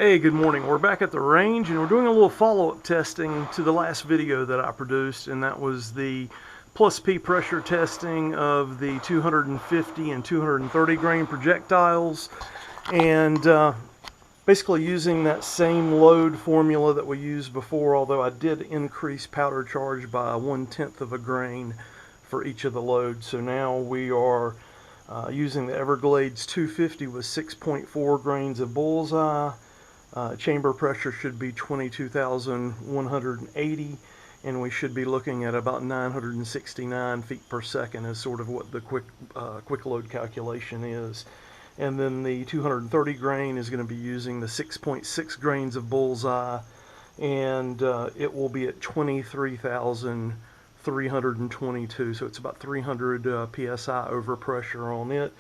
Hey, good morning. We're back at the range and we're doing a little follow-up testing to the last video that I produced, and that was the plus P pressure testing of the 250 and 230 grain projectiles, and basically using that same load formula that we used before, although I did increase powder charge by 1/10 of a grain for each of the loads. So now we are using the Everglades 250 with 6.4 grains of bullseye. Chamber pressure should be 22,180, and we should be looking at about 969 feet per second is sort of what the quick load calculation is. And then the 230 grain is going to be using the 6.6 grains of bullseye, and it will be at 23,322, so it's about 300 psi overpressure on it,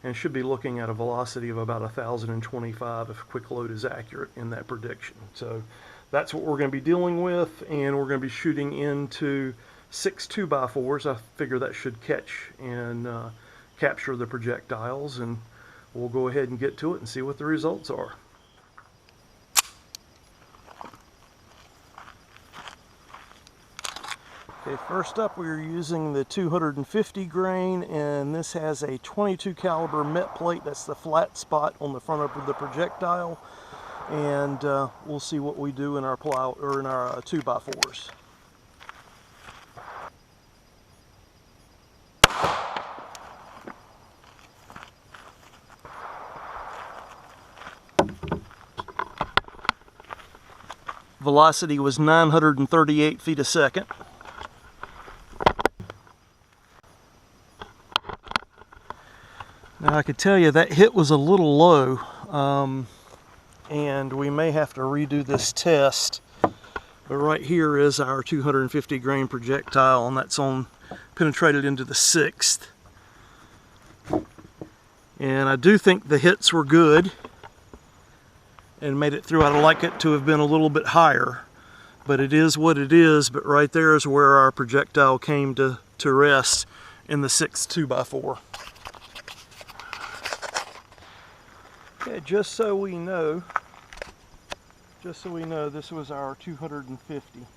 and should be looking at a velocity of about 1,025 if quick load is accurate in that prediction. So that's what we're going to be dealing with, and we're going to be shooting into 6 2x4s. I figure that should catch and capture the projectiles, and we'll go ahead and get to it and see what the results are. Okay, first up we are using the 250 grain, and this has a 22 caliber met plate. That's the flat spot on the front of the projectile, and we'll see what we do in our plow or in our 2x4s. Velocity was 938 feet a second. Now I could tell you that hit was a little low, and we may have to redo this test. But right here is our 250 grain projectile, and that's penetrated into the 6th. And I do think the hits were good and made it through. I'd like it to have been a little bit higher, but it is what it is. But right there is where our projectile came to rest in the 6th 2x4. Okay, just so we know, this was our 250.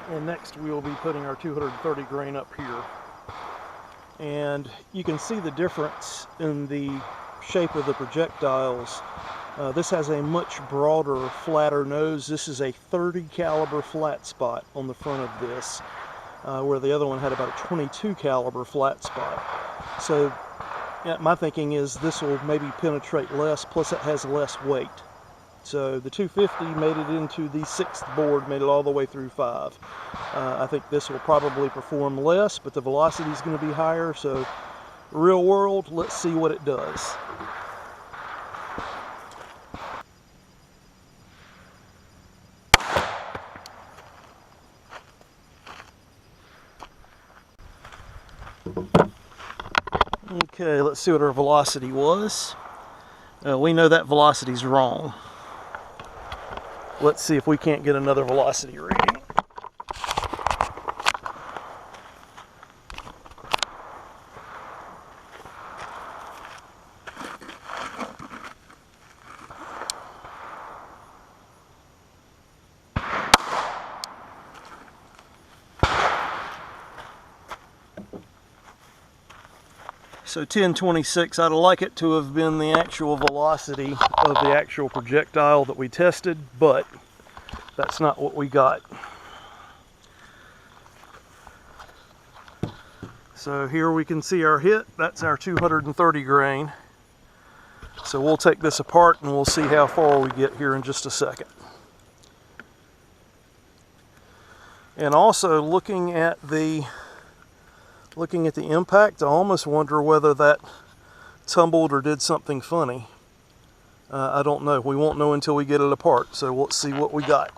And next we will be putting our 230 grain up here. And you can see the difference in the shape of the projectiles. This has a much broader, flatter nose. This is a 30 caliber flat spot on the front of this, where the other one had about a 22 caliber flat spot. So yeah, my thinking is this will maybe penetrate less, plus it has less weight. So the 250 made it into the 6th board, made it all the way through 5. I think this will probably perform less, but the velocity is going to be higher. So real world, let's see what it does. Okay, let's see what our velocity was. We know that velocity is wrong. Let's see if we can't get another velocity reading. So 1026, I'd like it to have been the actual velocity of the actual projectile that we tested, but that's not what we got. So here we can see our hit. That's our 230 grain. So we'll take this apart and we'll see how far we get here in just a second. And also looking at the impact, I almost wonder whether that tumbled or did something funny. I don't know. We won't know until we get it apart. So let's see what we got.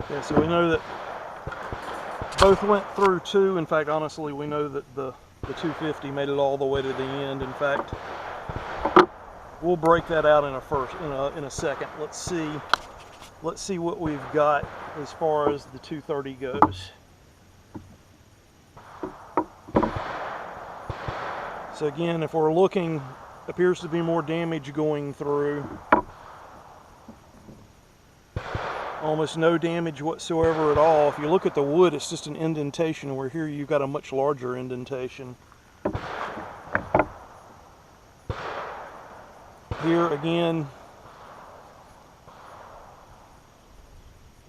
Okay, so we know that both went through 2. In fact, honestly, we know that the 250 made it all the way to the end. In fact, we'll break that out in a second. Let's see what we've got as far as the 230 goes. So again, if we're looking, appears to be more damage going through. Almost no damage whatsoever at all. If you look at the wood, it's just an indentation, where here you've got a much larger indentation. Here again,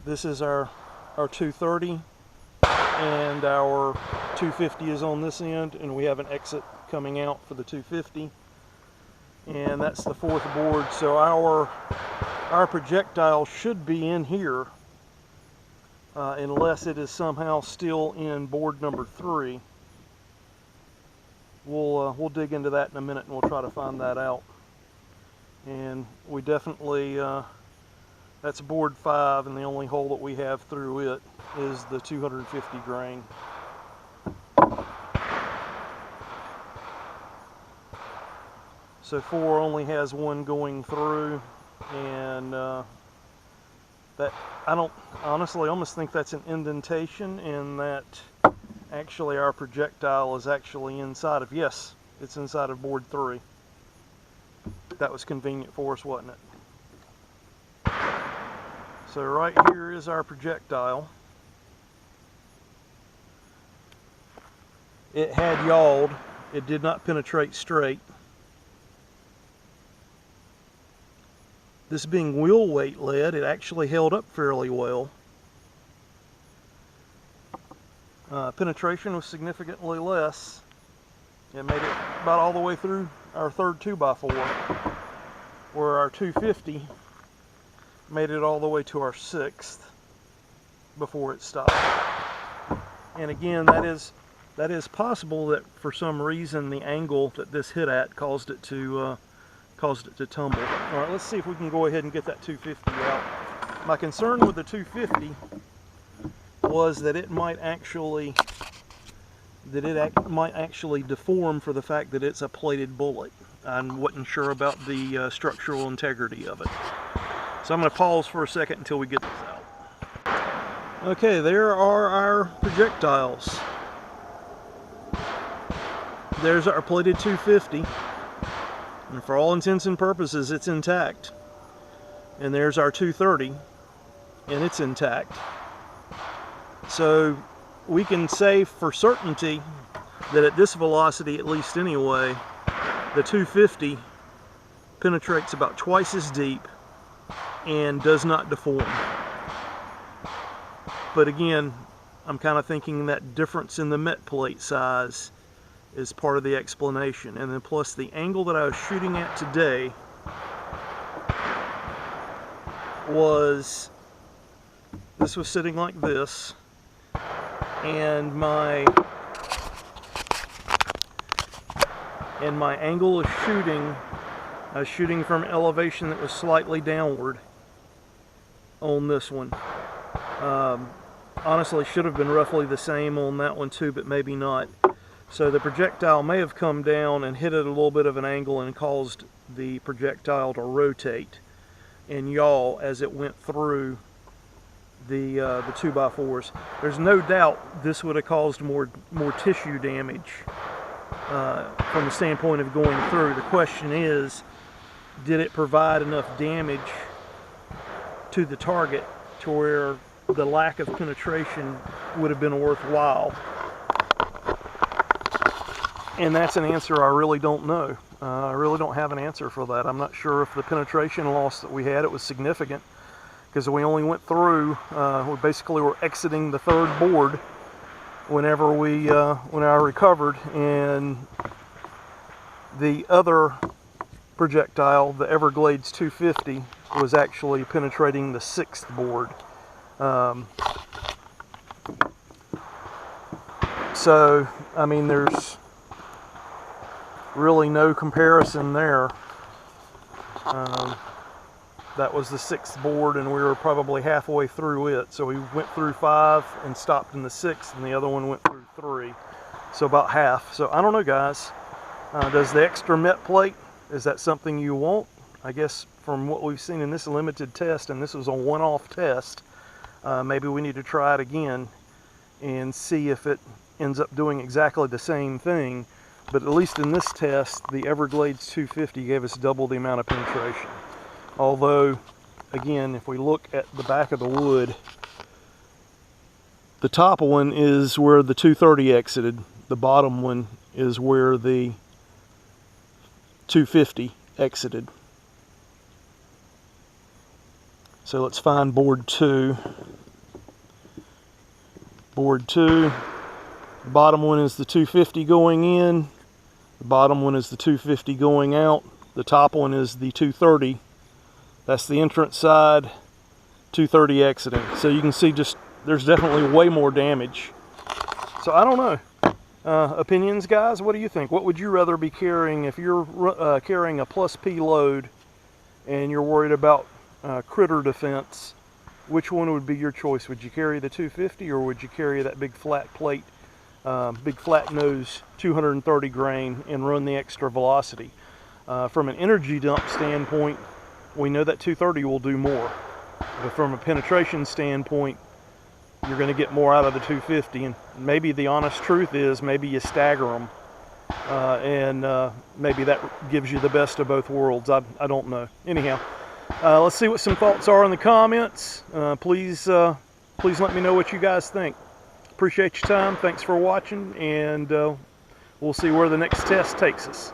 this is our 230, and our 250 is on this end, and we have an exit coming out for the 250, and that's the fourth board. So our projectile should be in here, unless it is somehow still in board number 3. We'll dig into that in a minute, and we'll try to find that out. And we definitely, that's board 5, and the only hole that we have through it is the 250 grain. So 4 only has one going through, and that, I don't, honestly almost think that's an indentation, and that actually our projectile is actually inside of, yes, it's inside of board 3. That was convenient for us, wasn't it? So right here is our projectile. It had yawed. It did not penetrate straight. This being wheel weight lead, it actually held up fairly well. Penetration was significantly less. It made it about all the way through our third 2x4, where our 250 made it all the way to our 6th before it stopped. And again, that is possible that for some reason the angle that this hit at caused it to tumble. All right, let's see if we can go ahead and get that 250 out. My concern with the 250 was that it might actually deform for the fact that it's a plated bullet. I wasn't sure about the structural integrity of it. So I'm going to pause for a second until we get this out. Okay, there are our projectiles. There's our plated 250. And for all intents and purposes, it's intact. And there's our 230, and it's intact. So we can say for certainty that at this velocity, at least anyway, the 250 penetrates about twice as deep and does not deform. But again, I'm kind of thinking that difference in the met plate size is part of the explanation. And then plus the angle that I was shooting at today was, this was sitting like this, and my angle of shooting, I was shooting from elevation that was slightly downward on this one. Honestly, should have been roughly the same on that one too, but maybe not. So the projectile may have come down and hit at a little bit of an angle and caused the projectile to rotate and yaw as it went through the 2x4s. There's no doubt this would have caused more tissue damage from the standpoint of going through. The question is, did it provide enough damage to the target to where the lack of penetration would have been worthwhile? And that's an answer I really don't know. I really don't have an answer for that. I'm not sure if the penetration loss that we had, it was significant, because we only went through, we basically were exiting the third board whenever when I recovered, and the other projectile, the Everglades 250, was actually penetrating the 6th board. So, I mean, there's really no comparison there. That was the 6th board, and we were probably halfway through it. So we went through 5 and stopped in the 6th, and the other one went through 3. So about half. So I don't know, guys. Does the extra met plate Is that something you want? I guess from what we've seen in this limited test, and this was a one-off test, maybe we need to try it again and see if it ends up doing exactly the same thing. But at least in this test, the Everglades 250 gave us double the amount of penetration. Although, again, if we look at the back of the wood, the top one is where the 230 exited. The bottom one is where the 250 exited. So let's find board 2. Board 2, the bottom one is the 250 going in, the bottom one is the 250 going out, the top one is the 230. That's the entrance side, 230 exiting. So you can see just there's definitely way more damage. So I don't know. Opinions, guys? What do you think? What would you rather be carrying if you're carrying a plus P load and you're worried about critter defense? Which one would be your choice? Would you carry the 250 or would you carry that big flat plate, big flat nose 230 grain and run the extra velocity? From an energy dump standpoint, we know that 230 will do more. But from a penetration standpoint, you're going to get more out of the 250. And maybe the honest truth is maybe you stagger them. And maybe that gives you the best of both worlds. I don't know. Anyhow, let's see what some thoughts are in the comments. Please let me know what you guys think. Appreciate your time. Thanks for watching, and we'll see where the next test takes us.